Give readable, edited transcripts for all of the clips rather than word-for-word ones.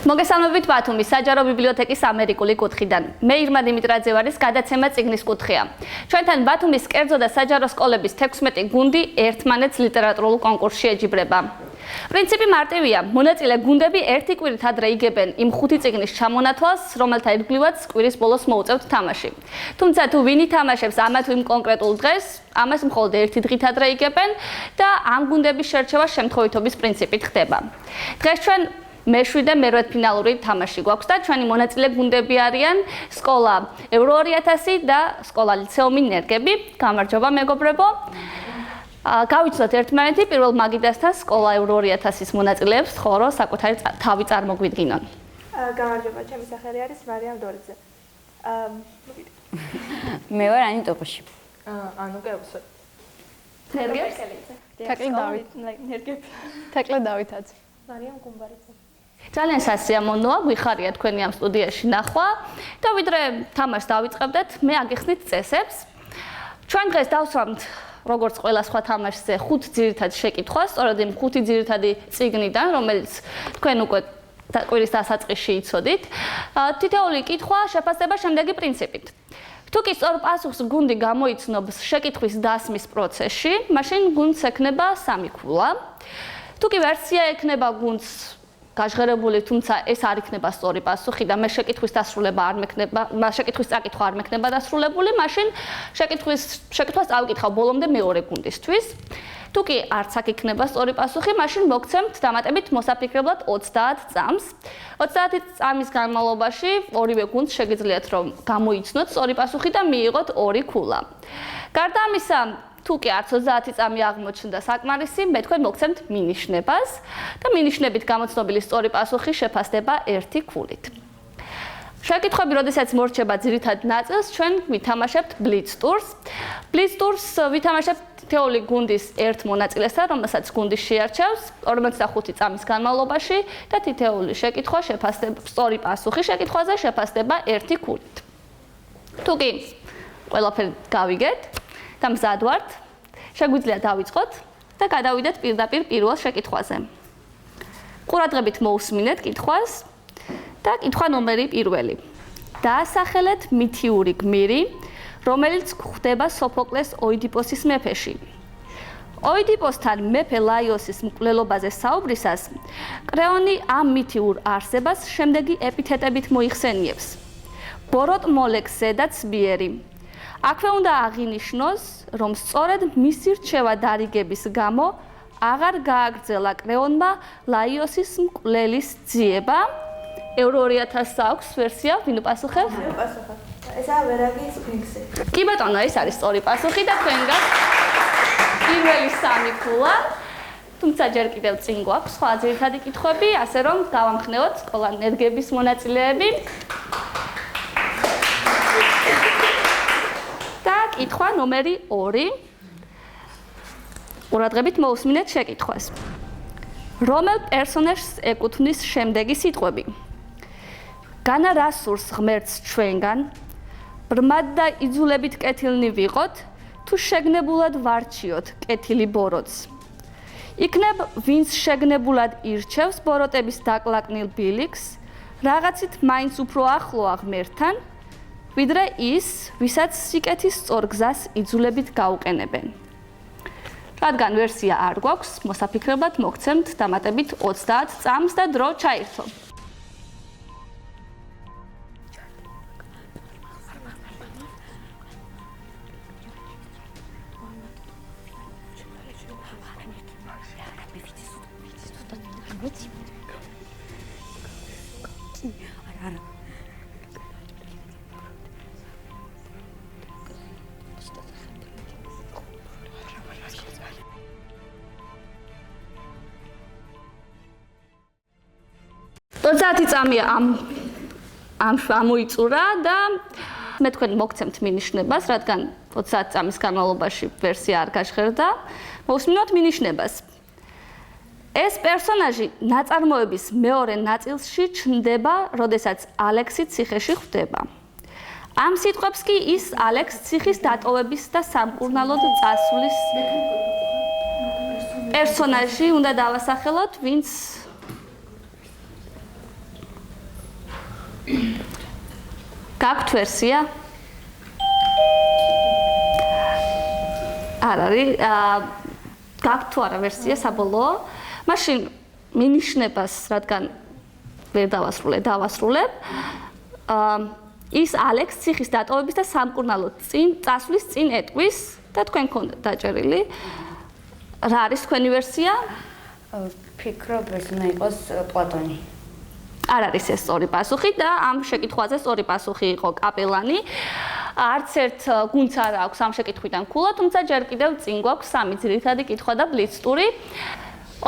მოგესალმებით ბათუმის საჯარო ბიბლიოთეკის ამერიკული კუთხიდან. მე ირმა დიმიტრაძე ვარ, გადაცემა წიგნის კუთხეა. ჩვენთან ბათუმის კერძო და საჯარო სკოლების 16 გუნდი ერთმანეთს ლიტერატურულ კონკურსში ეჯიბრება. პრინციპი მარტივია. მონაწილე გუნდები ერთი კვირით ადრე იგებენ იმ 5 წიგნის ჩამონათვალს, რომელთა ირგვლივაც კვირის ბოლოს მოუწევთ თამაში. თუმცა თუ ვინ ითამაშებს ამა თუ იმ კონკრეტულ დღეს, ამას მხოლოდ ერთი დღით ადრე იგებენ და ამ გუნდების შერჩევა შემთხვევითობის პრინციპით ხდება. დღეს ჩვენ მეშვიდე და მერვე ფინალური თამაში გვაქვს და ჩვენი მონაწილე გუნდები არიან სკოლა ევრო 2000 და სკოლა ლიცეუმი ნერგები. გამარჯობა მეგობრებო. გავიცნოთ ერთმანეთი პირველ მაგიდასთან სკოლა ევრო 2000-ის მონაწილეებს, ხო რომ საკუთარი თავი წარმოგვიდგინონ. გამარჯობა, ჩემი სახელი არის მარიამ დორიძე. მე ვარ ანი ტოპოში. ანუ გეუბნები. ნერგებს? თეკლე დავითაც. მარიამ გუმბარიძე. ძალიან სასიამოვნოა, გვიხარია თქვენი ამ სტუდიაში ნახვა და ვიდრე თამაშს დავიწყებდეთ, მე აგიხსნით წესებს. ჩვენ დღეს დავსვამთ როგორც ყველა სხვა თამაშზე 5 ძირითად შეკითხვას, სწორედ იმ 5 ძირითადი წიგნიდან, რომელიც თქვენ უკვე კვირის დასაწყისში იცოდით. თითოეული კითხვა შეფასდება შემდეგი პრინციპით. თუ კი სწორ პასუხს გუნდი გამოიცნობს შეკითხვის დასმის პროცესში, მაშინ გუნდს ექნება 3 ქულა. თუ კი ვერსია ექნება გუნდს გაჟღერებული, თუმცა ეს არ იქნება სწორი პასუხი და მე შეკითხვის დასრულება არ მექნება, შეკითხვის წაკითხვა არ მექნება დასრულებული, მაშინ შეკითხვას წავიკითხავ ბოლომდე მეორე გუნდისთვის. თუ კი არც აქ იქნება სწორი პასუხი, მაშინ მოგცემთ დამატებით მოსაფიქრებლად 30 წამს. 30 წამის განმავლობაში ორივე გუნდს შეგიძლიათ რომ გამოიცნოთ სწორი პასუხი და მიიღოთ 2 ქულა. გარდა ამისა, თუ კი არც 30 წამი აღმოჩნდა საკმარისი, მე თქვენ მოგცემთ მინიშნებას და მინიშნებით გამოცნობილი სწორი პასუხი შეფასდება 1 ქულით. შეკითხვები, როდესაც მორჩება ძირითად ნაწილს, ჩვენ ვითამაშებთ ბლიც ტურს. ბლიც ტურს ვითამაშებთ თითოეული გუნდის ერთ მონაწილესთან, რომელსაც გუნდი შეარჩევს 45 წამის განმავლობაში და თითოეული შეკითხვა შეფასდება სწორი პასუხი შეკითხვაზე შეფასდება 1 ქულით. თუ კი ყველაფერი გავიგეთ და მზად ვართ, შეგვიძლია დავიწყოთ და გადავიდეთ პირდაპირ პირველ შეკითხვაზე. ყურადღებით მოусმინეთ კითხვას და კითხვა ნომერი 1. დაასახელეთ მითიური გმირი, რომელიც გვხვდება სოფოკლეს ოიდიპოსის მეფეში. ოიდიპოსთან მეფე ლაიოსის მკვლელობაზე საუბრისას, კრეონი ამ მითიურ არსებას შემდეგი ეპითეტებით მოიხსენიებს: ბოროტმოლექსე და ცბიერი. აქვე უნდა აღინიშნოს, რომ სწორედ მისი რჩევა დარიგების გამო აღარ გააგრძელა კრეონმა ლაიოსის მკვლელის ძიება. ევრო 2000 აქვს ვერსია, ვინ უპასუხებს? მე ვპასუხებ. ესაა ვერაგის სფინქსი. კი ბატონო, ეს არის სწორი პასუხი და თქვენ გაქვთ პირველი 3 ქულა. თუმცა ჯერ კიდევ წინ გვაქვს სხვა ძირითადი კითხვები, ასე რომ გავამხნევოთ სკოლა ნერგების მონაწილეები. და კითხვა ნომერი 2. ყურადღებით მოусმინეთ შეკითხვას. რომელ პერსონაჟს ეკუთვნის შემდეგი სიტყვები? განა რა სურს ღმერთს ჩვენგან? ბრმად და იძულებით კეთილნი ვიყოთ, თუ შეგნებულად ვარჩიოთ კეთილი ბოროტს. იქნებ ვინც შეგნებულად ირჩევს ბოროტების დაკლაკნილ ბილიქს, რაღაცით მაინც უფრო ახლოა ღმერთთან, ვიდრე ის, ვისაც სიკეთის სწორ გზას იძულებით გაუყენებენ. რადგან ვერსია არ გვაქვს, მოსაფიქრებლად მოგცემთ დამატებით 30 წამს და დრო ჩაირთო. წამია ამ მოიწურა და მე თქვენ მოგცემთ მინიშნებას, რადგან 30 წამის განმავლობაში ვერსია არ გაჟღერდა. მოусმინოთ მინიშნებას. ეს პერსონაჟი ნაწარმოების მეორე ნაწილში ჩნდება, როდესაც ალექსი ციხეში ხვდება. ამ სიტყვებს კი ის ალექს ციხის დატოვების და სამკურნალოდ წასვლის პერსონაჟი უნდა დავასახელოთ, ვინც გაქვთ ვერსია? არ არის. გაქვთ თუ არა ვერსია საბოლოო? მაშინ მინიშნებას, რადგან ვერ დავასრულებ. ის ალექს ციხის დატოვების და სამკურნალო წასვლის წინ ეტყვის და თქვენ გქონდათ დაჭერილი. რა არის თქვენი ვერსია? ფიქრობ ეს უნდა იყოს პლატონი. არ არის ეს სწორი პასუხი და ამ შეკითხვაზე სწორი პასუხი იყო კაპელანი. არც ერთ გუნდს არ აქვს ამ შეკითხვიდან ქულა, თუმცა ჯერ კიდევ წინ გვაქვს სამი ძირითადი კითხვა და ბლიც ტური.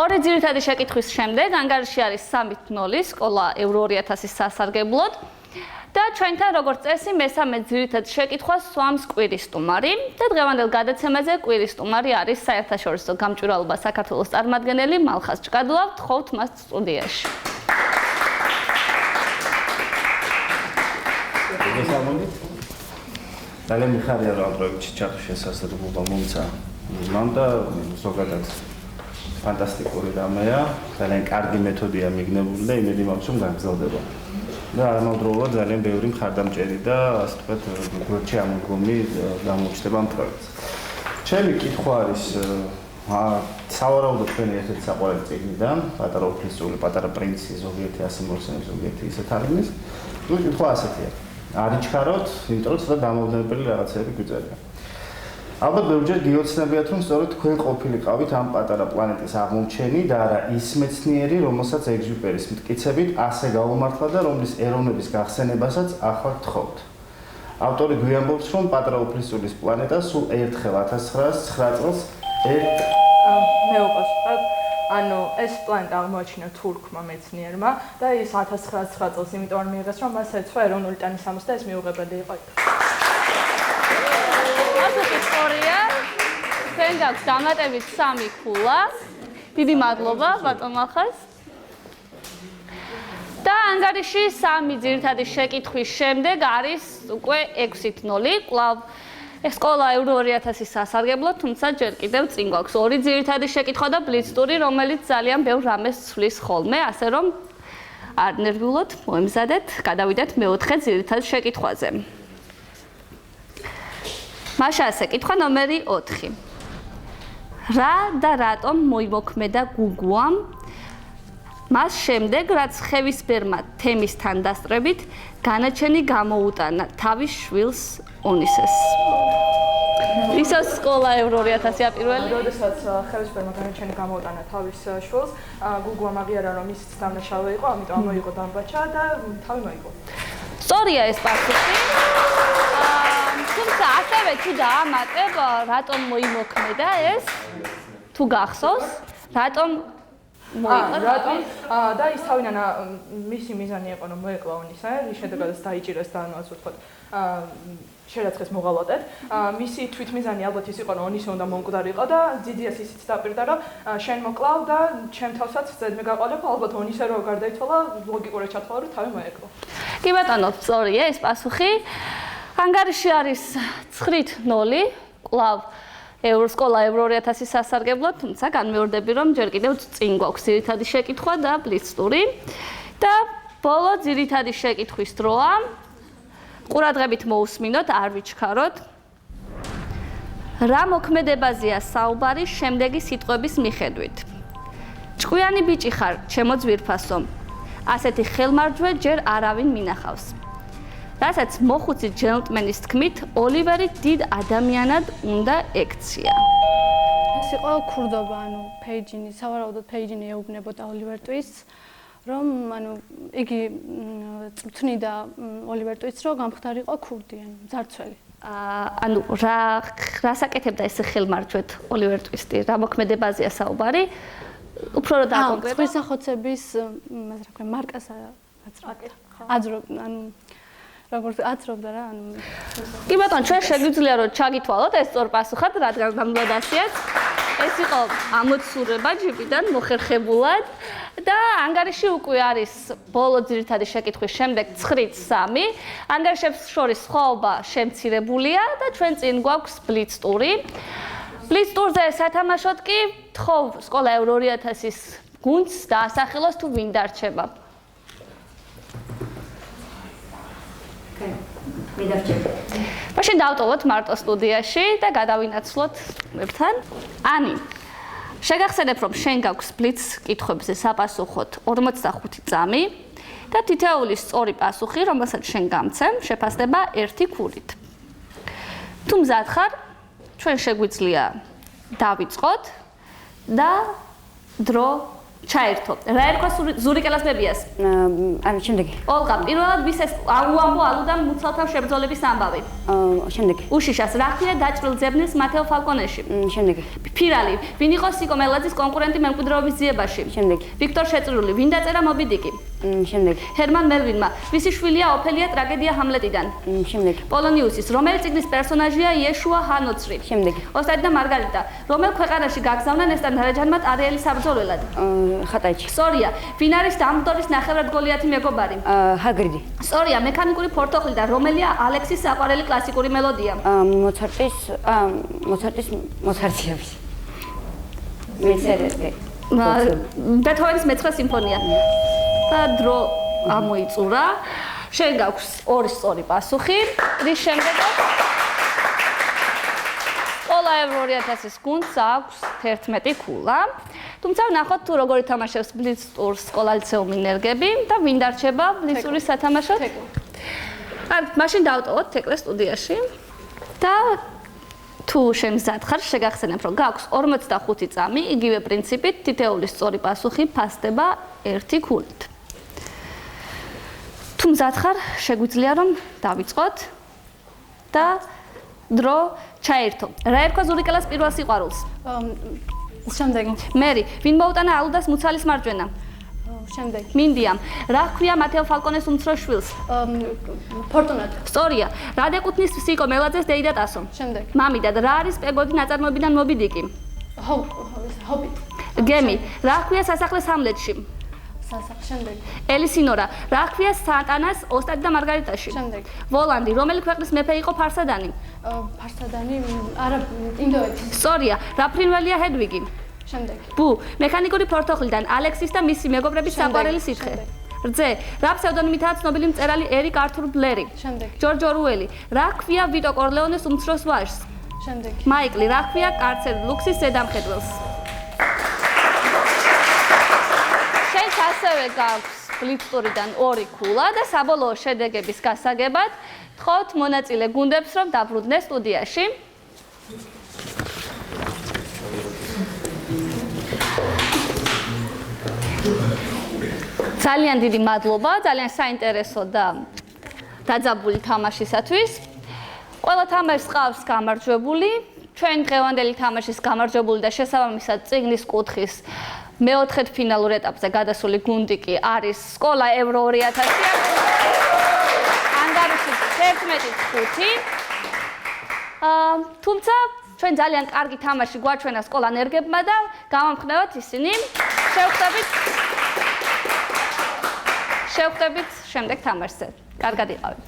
ორი ძირითადი შეკითხვის შემდეგ ანგარიში არის 3-0 სკოლა ევრო 2000-ის სასარგებლოდ. და ჩვენთან როგორც წესი მესამე ძირითადი შეკითხვა სვამს კვირის სტუმარი და დღევანდელ გადაცემაზე კვირის სტუმარი არის საერთაშორისო გამჭვირვალობა საქართველოს წარმომადგენელი მალხაზ ჭკადულა. ვთხოვთ მას სტუდიაში. ძალიან მიხარია რომ ამ პროექტში ჩართო შესაძლებლობა მომცა მამ და ზოგადად ფანტასტიკური რამეა, ძალიან კარგი მეთოდია მიგნებული და იმედი მაქვს რომ გაგრძელდება. და ამავდროულად ძალიან ბევრი მხარდამჭერი და ასე ვთქვათ გვერდში ამოდგომი გამოჩნდება ამ პროექტს. ჩემი კითხვა არის სავარაუდოდ თქვენი ერთ-ერთი საყვარელი წიგნიდან, პატარა უფლისწული, პატარა პრინცი, ზოგიერთი ასე მოხსენებს, ზოგიერთი ისეთ არის. ნუ კითხვა ასეთია. არიჩქაროთ, იმიტომ რომ ცოტა დამოუკიდებელი რაღაცები გვიწერია. ალბათ ბევრჯერ გიოცნებიათ, რომ სწორედ თქვენ ყოფილიყავით ამ პატარა პლანეტის აღმომჩენი და არა ის მეცნიერი, რომელსაც ეგზიუპერის მტკიცებით ასე გაუმართლა და რომლის ეროვნების გახსენებასაც ახლა გთხოვთ. ავტორი გვიამბობს, რომ პატარა უფლისწულის პლანეტა სულ ერთხელ 1909 წელს მე უყურებ. ანუ ეს პლანეტა აღმოაჩინა თურქმა მეცნიერმა და ის 1909 წელს იმიტომ არ მიიღეს, რომ მას ეცვა ეროვნული ტანისამოსი და ეს მიუღებელი იყო. ისტორია. თქვენ გაქვთ დამატებით 3 ქულა. დიდი მადლობა ბატონ მალხაზ. და ანგარიში 3 ძირითადი შეკითხვის შემდეგ არის უკვე 6-0. კვლავ სკოლა ევრო 2000-ის სასარგებლოდ, თუმცა ჯერ კიდევ წინ გვაქვს 2 ძირითადი შეკითხვა და ბლიც ტური, რომელიც ძალიან ბევრ რამეს ცვლის ხოლმე, ასე რომ არ ნერვიულოთ, მოემზადეთ, გადავიდეთ მეოთხე ძირითად შეკითხვაზე. მაშა ასე, კითხვა ნომერი 4. რა და რატომ მოიმოქმედა გუგუამ მას შემდეგ, რაც ხევისბერმა თემისთან დასწრებით განაჩენი გამოუტანა თავის შვილს ონისეს. ვისაც სკოლა ევრო 2000 აპირველი? როდესაც ხევისბერმა განაჩენი გამოუტანა თავის შვილს, გუგუამ აღიარა, რომ ის დამნაშავე იყო, ამიტომ მოიგო დამბაჩა და თავი მოიგო. სწორია ეს პასუხი. თუმცა ასევე თუ დაამატებ, რატომ მოიმოქმედა ეს? თუ გახსოვს, რატომ მოიგო? რატომ? და ის თავიდან მისი მიზანი იყო, რომ მოეკლა ონისე, რის შემდეგაც დაიჭირეს და ანუ ასე ვთქვათ, შერაცხეს მოღალატედ. მისი თვითმიზანი ალბათ ის იყო, რომ ონისე უნდა მომკვდარიყო და ძიძიას ისიც დაპირდა, რომ შენ მოკლავ და ჩემ თავსაც ზედმე გაყოლებ, ალბათ ონისე რო გარდაიცვალა, ლოგიკურად ჩათვალა, რომ თავი მოეკლო. კი ბატონო, სწორია ეს პასუხი. ანგარიში არის 9-0. კვლავ სკოლა ევრო 2000-ის სასარგებლოდ, თუმცა განმეორდები, რომ ჯერ კიდევ წინ გვაქვს ძირითადი შეკითხვა და ბლიც ტური. და ბოლო ძირითადი შეკითხვის დროა. ყურადღებით მოусმინოთ, არ ვიჩქაროთ. რა მოქმედებაზეა საუბარი შემდეგი სიტყვების მიხედვით? ჭკვიანი ბიჭი ხარ, ჩემო ძვირფასო. ასეთი ხელმარჯვე ჯერ არავინ მინახავს. რასაც მოხუცი ჯენტლმენის თქმით, ოლივერი დიდ ადამიანად უნდა ექცია. ეს იყო ქურდობა, ანუ ფეიჯინი, სავარაუდოდ ფეიჯინი ეუბნებოდა ოლივერ ტვისტს, რომ ანუ იგი წვრთნიდა ოლივერ ტვისტს, რომ გამხდარიყო ქურდი, ანუ ძარცველი. ანუ რას აკეთებდა ეს ხელმარჯვეთ ოლივერ ტვისტი? რა მოქმედებაზეა საუბარი? უფრო რა დაკონკრეტო? ღვთისახოცების, ასე რა ქვია, მარკას აძრობდა, ანუ როგორც აცრობდა რა, ანუ კი ბატონო, ჩვენ შეგვიძლია რომ ჩაგითვალოთ ეს სწორ პასუხად, რადგან ნამდვილად ასიაც. ეს იყო ამოცურება ჯიპიდან მოხერხებულად და ანგარიში უკვე არის ბოლო ძირითადი შეკითხვის შემდეგ 9-3. ანგარიშებს შორის სხვაობა შემცირებულია და ჩვენ წინ გვაქვს ბლიც ტური. ბლიც ტურზე სათამაშოდ კი თხოვ სკოლა ევრო 2000-ის გუნდს დაასახელოს თუ ვინ დარჩება. მიდარჩები. მაშინ დავტოვოთ მარტო სტუდიაში და გადავინაცვლოთ მებთან. ანი, შეგახსენებ, რომ შენ გაქვს ბლიც კითხვებზე საპასუხოდ 45 წამი და თითოეული სწორი პასუხი, რომელსაც შენ გამცემ, შეფასდება 1 ქულით. თუ მზად ხარ, ჩვენ შეგვიძლია დავიწყოთ და დრო ჩაერთო. რა ერქვა ზურიკელას ბებიას? აი, შემდეგი. ოლღა, პირველად ვის ეს უამბო ალუდამ მუცალთა შებრძოლების ამბავი? შემდეგი. უშიშას რა ხია დაჭრილ ძებნის მათეო ფალკონეში? შემდეგი. ფირალი, ვინ იყო სიკო მელაძის კონკურენტი მემკვიდრეობის ძიებაში? შემდეგი. ვიქტორ შეწრული, ვინ დაწერა მობიდიკი? შემდეგი. ჰერმან მელვინმა, ვისი შვილია ოფელია ტრაგედია ჰამლეტიდან? შემდეგი. პოლონიუსის, რომელი წიგნის პერსონაჟია იეშუა ჰანოცრი? შემდეგი. ოსტატი და მარგარიტა, რომელ ქვეყანაში გაგზავნა ნესტან დარაჯანმა ტარიელი საბრძოლველად? ხატაიჩი. სწორია, ვინ არის დამბდორის ნახევრად გოლიათი მეგობარი? ჰაგრიდი. სწორია, მექანიკური ფორტოხლიდან რომელია ალექსის საყვარელი კლასიკური მელოდია? მოცარტის მეცერე. ბეთჰოვენის მე-9 სიმფონია. და დრო ამოიწურა. შენ გაქვს 2 სწორი პასუხი. რის შემდეგაც სკოლა ევრო 2000-ის გუნდს აქვს 11 ქულა. თუმცა ვნახოთ თუ როგორ ითამაშებს ბლიც ტურს სკოლა-ლიცეუმ ინერგები და ვინ დარჩება ბლიცურის სათამაშოდ? კარგი, მაშინ დავტოვოთ თეკლე სტუდიაში. და თუ შენ მზად ხარ, შეგახსენებ, რომ გაქვს 45 წამი, იგივე პრინციპით, თითოეული სწორი პასუხი ფასდება 1 ქულით. თუ მზად ხარ, შეგვიძლია რომ დავიწყოთ და დრო ჩაერთო. რა ერქვა ზურიკელას პირველ სიყვარულს? შემდეგი. მერი, ვინ მოუტანა ალუდას მუცალის მარჯვენა? შემდეგი. მინდიამ, რა ჰქვია მათეო ფალკონეს უმცროს შვილს? ფორტუნატო. სწორია, რა დეკუთნის სიკო მელაძეს დეიდა ტასო? შემდეგი. მამიდად, რა არის პეგოდი ნაწარმოებიდან მობიდიკი? ჰობიტი. გემი, რა ჰქვია სასახლეს ჰამლეტში? სასახლე. შემდეგი. ელისინორა, რა ჰქვია სანტანას ოსტატი და მარგარიტაში? შემდეგი. ვოლანდი, რომელი ქვეყნის მეფე იყო ფარსადანი? ფარსადანი, არა, ინდოეთის. სწორია, რა ფრინველია ჰედვიგი? შემდეგი. ბუ, მექანიკური ფორტოხლიდან ალექსის და მისი მეგობრების საყვარელი სითხე. რძე, რა ფსევდონიმითაა ცნობილი მწერალი ერიკ ართურ ბლერი? შემდეგი. ჯორჯ ორუელი, რა ჰქვია ვიტო კორლეონეს უმცროს ვაჟს? შემდეგი. მაიკლი, რა ჰქვია კარცერ ლუქსის ზედამხედველს? შენს ასევე გაქვს ბლიცტურიდან 2 ქულა და საბოლოო შედეგების გასაგებად თხოვთ მონაწილე გუნდებს, რომ დაბრუნდნენ სტუდიაში. ძალიან დიდი მადლობა, ძალიან საინტერესო და დაძაბული თამაშისათვის. ყველა თამაშს ყავს გამარჯვებული. ჩვენ დღევანდელი თამაშის გამარჯვებული და შესაბამისად წიგნის კუთხის მეოთხედფინალურ ეტაპზე გადასული გუნდი კი არის სკოლა ევრო 2000-ი. ანგარიში 11-5. თუმცა ჩვენ ძალიან კარგი თამაში გვაჩვენა სკოლა ნერგებმა და გამამხნევათ ისინი. შევხვდებით შემდეგ თამაშზე. კარგად იყავით.